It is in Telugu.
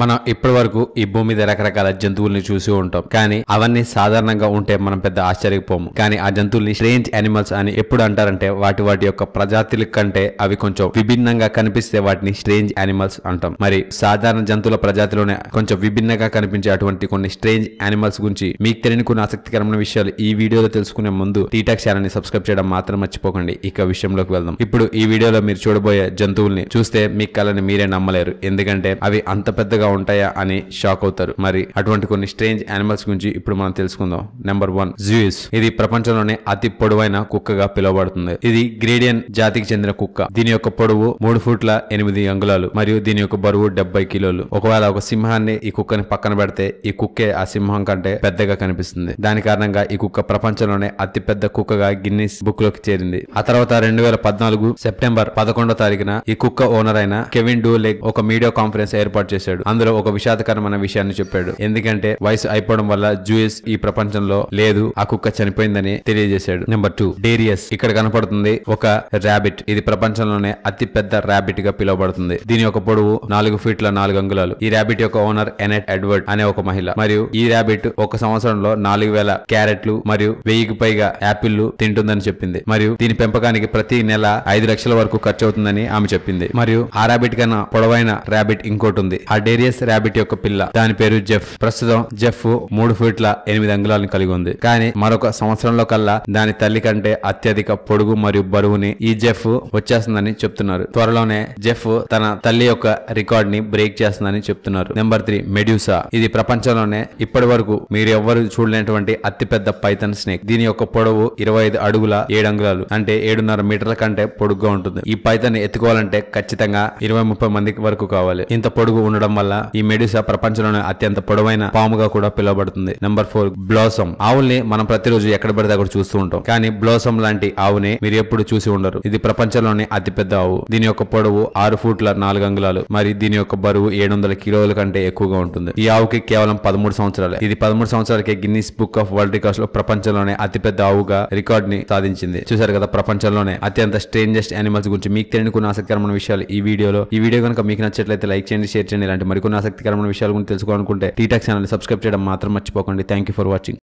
మనం ఇప్పటి వరకు ఈ భూమి మీద రకరకాల జంతువుల్ని చూసి ఉంటాం, కానీ అవన్నీ సాధారణంగా ఉంటే మనం పెద్ద ఆశ్చర్యపోము. కానీ ఆ జంతువుల్ని స్ట్రేంజ్ యానిమల్స్ అని ఎప్పుడు అంటారంటే వాటి యొక్క ప్రజాతుల కంటే అవి కొంచెం విభిన్నంగా కనిపిస్తే వాటిని స్ట్రేంజ్ యానిమల్స్ అంటాం. మరి సాధారణ జంతువుల ప్రజాతిలోనే కొంచెం విభిన్నంగా కనిపించే అటువంటి కొన్ని స్ట్రేంజ్ యానిమల్స్ గురించి మీకు తెలియని కొన్ని ఆసక్తికరమైన విషయాలు ఈ వీడియోలో తెలుసుకునే ముందు టీటాక్ ఛానల్ ని సబ్స్క్రైబ్ చేయడం మాత్రం మర్చిపోకండి. ఇక విషయంలోకి వెళ్దాం. ఇప్పుడు ఈ వీడియోలో మీరు చూడబోయే జంతువుల్ని చూస్తే మీ కళ్ళని మీరే నమ్మలేరు, ఎందుకంటే అవి అంత పెద్దగా ఉంటాయా అని షాక్ అవుతారు. మరి అటువంటి కొన్ని స్ట్రేంజ్ యానిమల్స్ గురించి ఇప్పుడు మనం తెలుసుకుందాం. Number 1, Jewish. ఇది ప్రపంచంలోనే అతి పొడవైన కుక్కగా పిలువబడుతుంది. ఇది గ్రేడియన్ జాతికి చెందిన కుక్క. దీని యొక్క పొడవు 3 ఫుట్ల 8 అంగుళాలు మరియు దీని యొక్క బరువు 70 కిలోలు. ఒకవేళ ఒక సింహాన్ని ఈ కుక్కని పక్కన పెడితే ఈ కుక్కే ఆ సింహం కంటే పెద్దగా కనిపిస్తుంది. దాని కారణంగా ఈ కుక్క ప్రపంచంలోనే అతి పెద్ద కుక్కగా గిన్నిస్ బుక్ లోకి చేరింది. ఆ తర్వాత 2014 సెప్టెంబర్ 11వ తారీఖున ఈ కుక్క ఓనర్ అయిన కెవిన్ డూ లెగ్ ఒక మీడియా కాన్ఫరెన్స్ ఏర్పాటు చేశాడు. అందులో ఒక విషాదకరమైన విషయాన్ని చెప్పాడు. ఎందుకంటే వయసు అయిపోవడం వల్ల జూయిస్ ఈ ప్రపంచంలో లేదు, ఆ కుక్క చనిపోయిందని తెలియజేశాడు. Number 2, Darius. ఇక్కడ కనపడుతుంది ఒక ర్యాబిట్. ఇది ప్రపంచంలోనే అతి పెద్ద ర్యాబిట్ గా పిలువబడుతుంది. దీని యొక్క పొడవు 4 ఫీట్ల 4 అంగుళాలు. ఈ ర్యాబిట్ యొక్క ఓనర్ ఎనెట్ ఎడ్వర్డ్ అనే ఒక మహిళ. మరియు ఈ ర్యాబిట్ ఒక సంవత్సరంలో 4000 క్యారెట్లు మరియు 1000కి పైగా యాపిళ్లు తింటుందని చెప్పింది. మరియు దీని పెంపకానికి ప్రతి నెల 5 లక్షల వరకు ఖర్చు అవుతుందని ఆమె చెప్పింది. మరియు ఆ ర్యాబిట్ కన్నా పొడవైన ర్యాబిట్ ఇంకోటి ఉంది. ఆ డేరియస్ ర్యాబిట్ యొక్క పిల్ల, దాని పేరు జెఫ్. ప్రస్తుతం జెఫ్ 3 ఫీట్ల 8 అంగుళాలను కలిగి ఉంది. కానీ మరొక సంవత్సరంలో కల్లా దాని తల్లి కంటే అత్యధిక పొడుగు మరియు బరువుని ఈ జెఫ్ వచ్చేస్తుందని చెప్తున్నారు. త్వరలోనే జెఫ్ తన తల్లి యొక్క రికార్డ్ ని బ్రేక్ చేస్తుందని చెప్తున్నారు. Number 3, medusa. ఇది ప్రపంచంలోనే ఇప్పటి వరకు మీరు ఎవ్వరు చూడలేనటువంటి అతిపెద్ద పైథాన్ స్నేక్. దీని యొక్క పొడవు 25 అడుగుల 7 అంగుళాలు, అంటే 7.5 మీటర్ల కంటే పొడుగ్గా ఉంటుంది. ఈ పైథాన్ ఎత్తుకోవాలంటే ఖచ్చితంగా 20-30 మంది వరకు కావాలి. ఇంత పొడుగు ఉండడం వల్ల ఈ మెడ్యూసా ప్రపంచంలోనే అత్యంత పొడవైన పాముగా కూడా పిలువబడుతుంది. Number 4, blossom. ఆవుల్ని మనం ప్రతిరోజు ఎక్కడ పడితే అక్కడ చూస్తూ ఉంటాం, కానీ బ్లాసమ్ లాంటి ఆవుని మీరు ఎప్పుడు చూసి ఉండరు. ఇది ప్రపంచంలోనే అతిపెద్ద ఆవు. దీని యొక్క పొడవు 6 ఫూట్ల 4 అంగుళాలు మరియు దీని యొక్క బరువు 700 కిలోల కంటే ఎక్కువగా ఉంటుంది. ఈ ఆవుకి కేవలం 13 సంవత్సరాలే. ఇది 13 సంవత్సరాలకే Guinness book of world records లో ప్రపంచంలోనే అతిపెద్ద ఆవుగా రికార్డ్ ని సాధించింది. చూసారు కదా, ప్రపంచంలోనే అత్యంత స్ట్రేంజెస్ట్ యానిమల్స్ గురించి మీకు తెలియని కొన్ని ఆసక్తికరమైన విషయాలు ఈ వీడియోలో. ఈ వీడియో కనుక మీకు నచ్చట్లయితే లైక్ చేయండి, షేర్ చేయండి. ఇలాంటి మరికొన్ని ఆసక్తికరమైన విషయాల గురించి తెలుసుకోవాలనుకుంటే టీటాక్ ఛానల్ ని సబ్స్క్రైబ్ చేయడం మాత్రం మర్చిపోకండి. Thank you for watching.